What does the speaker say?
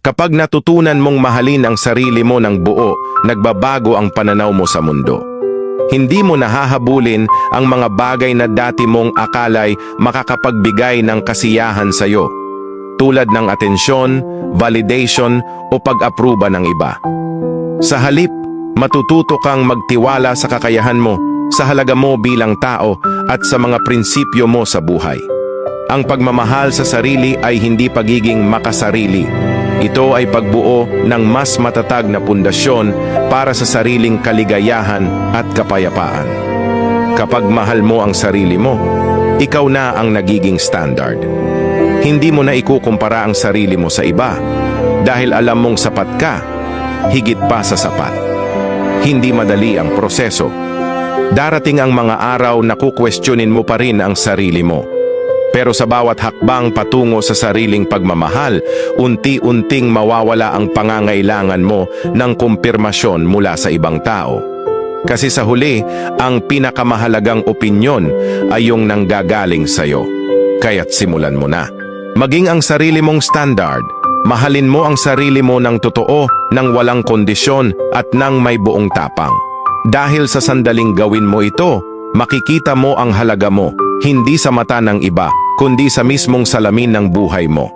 Kapag natutunan mong mahalin ang sarili mo ng buo, nagbabago ang pananaw mo sa mundo. Hindi mo nahahabulin ang mga bagay na dati mong akalay makakapagbigay ng kasiyahan sa iyo, tulad ng atensyon, validation o pag-apruba ng iba. Sa halip, matututo kang magtiwala sa kakayahan mo, sa halaga mo bilang tao at sa mga prinsipyo mo sa buhay. Ang pagmamahal sa sarili ay hindi pagiging makasarili. Ito ay pagbuo ng mas matatag na pundasyon para sa sariling kaligayahan at kapayapaan. Kapag mahal mo ang sarili mo, ikaw na ang nagiging standard. Hindi mo na ikukumpara ang sarili mo sa iba dahil alam mong sapat ka, higit pa sa sapat. Hindi madali ang proseso. Darating ang mga araw na kukwestiyonin mo pa rin ang sarili mo. Pero sa bawat hakbang patungo sa sariling pagmamahal, unti-unting mawawala ang pangangailangan mo ng kumpirmasyon mula sa ibang tao. Kasi sa huli, ang pinakamahalagang opinyon ay yung nanggagaling sa'yo. Kaya't simulan mo na. Maging ang sarili mong standard. Mahalin mo ang sarili mo ng totoo, ng walang kondisyon at ng may buong tapang. Dahil sa sandaling gawin mo ito, makikita mo ang halaga mo. Hindi sa mata ng iba, kundi sa mismong salamin ng buhay mo.